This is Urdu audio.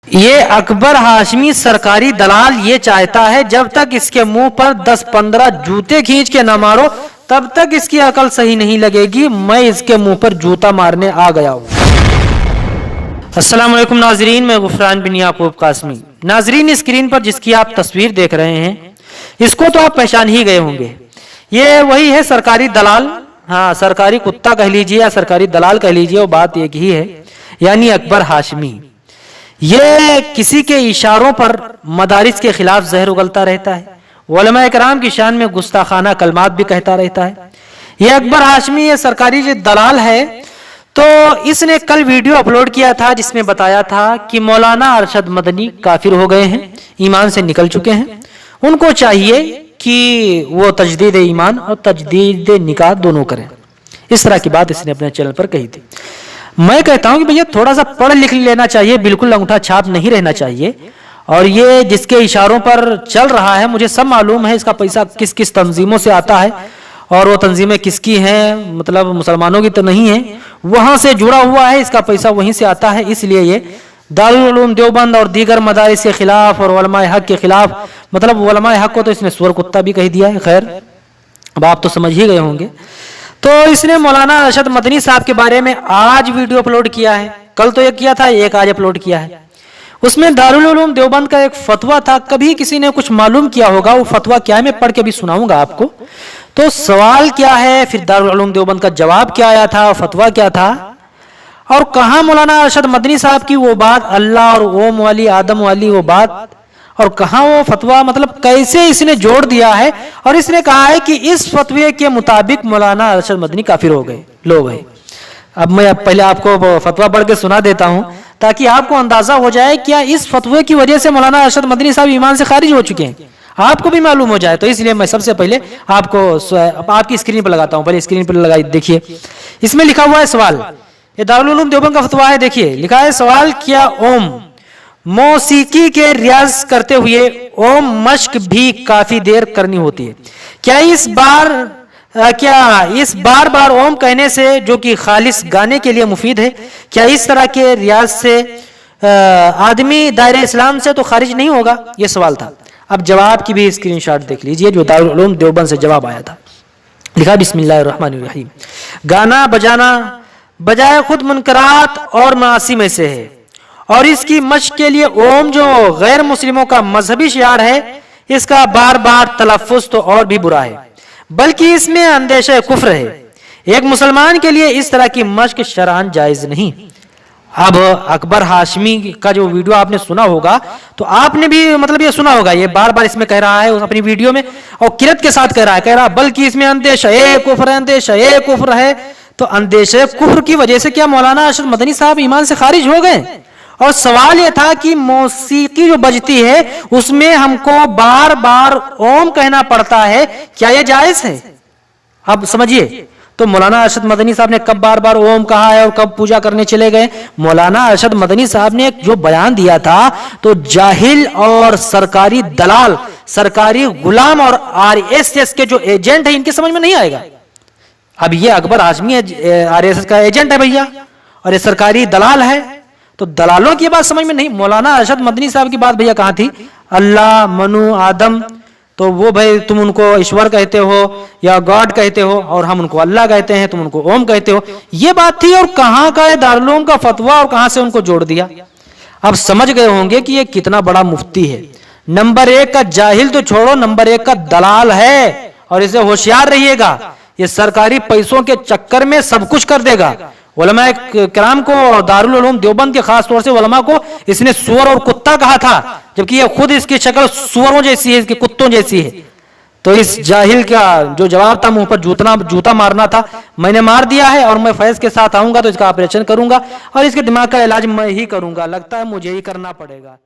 یہ اکبر ہاشمی سرکاری دلال یہ چاہتا ہے جب تک اس کے منہ پر 10-15 جوتے کھینچ کے نہ مارو تب تک اس کی عقل صحیح نہیں لگے گی. میں اس کے منہ پر جوتا مارنے آ گیا ہوں. السلام علیکم ناظرین، میں غفران بن یعقوب قاسمی. ناظرین، اسکرین پر جس کی آپ تصویر دیکھ رہے ہیں اس کو تو آپ پہچان ہی گئے ہوں گے. یہ وہی ہے سرکاری دلال، ہاں سرکاری کتا کہہ لیجئے یا سرکاری دلال کہہ لیجئے، وہ بات ایک ہی ہے، یعنی اکبر ہاشمی. یہ کسی کے اشاروں پر مدارس کے خلاف زہر اگلتا رہتا ہے، علماء کرام کی شان میں گستاخانہ کلمات بھی کہتا رہتا ہے. یہ اکبر ہاشمی یہ سرکاری دلال ہے. تو اس نے کل ویڈیو اپلوڈ کیا تھا جس میں بتایا تھا کہ مولانا ارشد مدنی کافر ہو گئے ہیں، ایمان سے نکل چکے ہیں. ان کو چاہیے کہ وہ تجدید ایمان اور تجدید نکاح دونوں کریں. اس طرح کی بات اس نے اپنے چینل پر کہی تھی. میں کہتا ہوں کہ بھیا تھوڑا سا پڑھ لکھ لینا چاہیے، بالکل انگوٹھا چھاپ نہیں رہنا چاہیے. اور یہ جس کے اشاروں پر چل رہا ہے مجھے سب معلوم ہے، اس کا پیسہ کس کس تنظیموں سے آتا ہے اور وہ تنظیمیں کس کی ہیں، مطلب مسلمانوں کی تو نہیں ہیں، وہاں سے جڑا ہوا ہے، اس کا پیسہ وہیں سے آتا ہے. اس لیے یہ دارالعلوم دیوبند اور دیگر مدارس کے خلاف اور علماء حق کے خلاف، مطلب علماء حق کو تو اس نے سور کتا بھی کہہ دیا ہے. خیر اب آپ تو سمجھ ہی گئے ہوں گے. تو اس نے مولانا ارشد مدنی صاحب کے بارے میں آج ویڈیو اپلوڈ کیا ہے. کل تو ایک کیا تھا، ایک آج اپلوڈ کیا ہے. اس میں دارالعلوم دیوبند کا ایک فتویٰ تھا. کبھی کسی نے کچھ معلوم کیا ہوگا، وہ فتویٰ کیا ہے میں پڑھ کے بھی سناؤں گا آپ کو. تو سوال کیا ہے، پھر دارالعلوم دیوبند کا جواب کیا آیا تھا، فتویٰ کیا تھا، اور کہاں مولانا ارشد مدنی صاحب کی وہ بات اللہ اور اوم والی آدم والی وہ بات، اور کہاں وہ فتویٰ، مطلب کیسے اس نے جوڑ دیا ہے. اور اس نے کہا ہے کہ اس فتوے کے مطابق مولانا ارشد مدنی کافر ہو گئے لوگ ہیں. اب میں پہلے آپ کو فتویٰ پڑھ کے سنا دیتا ہوں تاکہ آپ کو اندازہ ہو جائے کیا اس فتوے کی وجہ سے مولانا ارشد مدنی صاحب ایمان سے خارج ہو چکے ہیں، آپ کو بھی معلوم ہو جائے. تو اس لیے میں سب سے پہلے آپ کو آپ کی اسکرین پر لگاتا ہوں. پہلے اسکرین پر لگائی دیکھیے، اس میں لکھا ہوا ہے سوال. یہ دارالعلوم دیوبند کا فتویٰ ہے. دیکھیے لکھا ہے سوال، کیا اوم موسیقی کے ریاض کرتے ہوئے اوم مشق بھی کافی دیر کرنی ہوتی ہے؟ کیا اس بار بار اوم کہنے سے جو کہ خالص گانے کے لیے مفید ہے، کیا اس طرح کے ریاض سے آدمی دائرہ اسلام سے تو خارج نہیں ہوگا؟ یہ سوال تھا. اب جواب کی بھی اسکرین شاٹ دیکھ لیجئے جو دارالعلوم دیوبند سے جواب آیا تھا. لکھا بسم اللہ الرحمن الرحیم، گانا بجانا بجائے خود منکرات اور معاصی میں سے ہے، اور اس کی مشق کے لیے اوم جو غیر مسلموں کا مذہبی شعار ہے اس کا بار بار تلفظ تو اور بھی برا ہے، بلکہ اس میں اندیشہ کفر ہے. ایک مسلمان کے لیے اس طرح کی مشق شرعاً جائز نہیں. اب اکبر ہاشمی کا جو ویڈیو آپ نے سنا ہوگا تو آپ نے بھی مطلب یہ سنا ہوگا، یہ بار بار اس میں کہہ رہا ہے اپنی ویڈیو میں، اور کرت کے ساتھ کہہ رہا بلکہ اس میں اندیشہ کفر ہے، اندیشہ کفر ہے. تو اندیشہ کفر کی وجہ سے کیا مولانا ارشد مدنی صاحب ایمان سے خارج ہو گئے؟ اور سوال یہ تھا کہ موسیقی جو بجتی ہے اس میں ہم کو بار بار اوم کہنا پڑتا ہے، کیا یہ جائز ہے؟ اب سمجھیے. تو مولانا ارشد مدنی صاحب نے کب بار بار اوم کہا ہے اور کب پوجا کرنے چلے گئے؟ مولانا ارشد مدنی صاحب نے جو بیان دیا تھا تو جاہل اور سرکاری دلال، سرکاری غلام اور RSS کے جو ایجنٹ ہیں ان کے سمجھ میں نہیں آئے گا. اب یہ اکبر ہاشمی RSS کا ایجنٹ ہے بھیا، اور یہ سرکاری دلال ہے، تو دلالوں کی بات سمجھ میں نہیں. مولانا ارشد مدنی صاحب کی بات بھیا کہاں تھی؟ اللہ، منو، آدم، تو وہ بھائی تم ان کو ایشور کہتے ہو یا گاڈ کہتے ہو، اور ہم ان کو اللہ کہتے ہیں، تم ان کو اوم کہتے ہو، یہ بات تھی. اور کہاں کا ہے دارالعلوم کا فتویٰ اور کہاں سے ان کو جوڑ دیا؟ اب سمجھ گئے ہوں گے کہ یہ کتنا بڑا مفتی ہے. نمبر 1 کا جاہل تو چھوڑو، نمبر 1 کا دلال ہے. اور اسے ہوشیار رہیے گا، یہ سرکاری پیسوں کے چکر میں سب کچھ کر دے گا. علماء کرام کو، دارالعلوم دیوبند کے خاص طور سے علماء کو اس نے سور اور کتا کہا تھا، جبکہ یہ خود اس کی شکل سوروں جیسی ہے، اس کی کتوں جیسی ہے. تو اس جاہل کا جو جواب تھا، منہ پر جوتا مارنا تھا، میں نے مار دیا ہے. اور میں فیض کے ساتھ آؤں گا تو اس کا آپریشن کروں گا اور اس کے دماغ کا علاج میں ہی کروں گا. لگتا ہے مجھے ہی کرنا پڑے گا.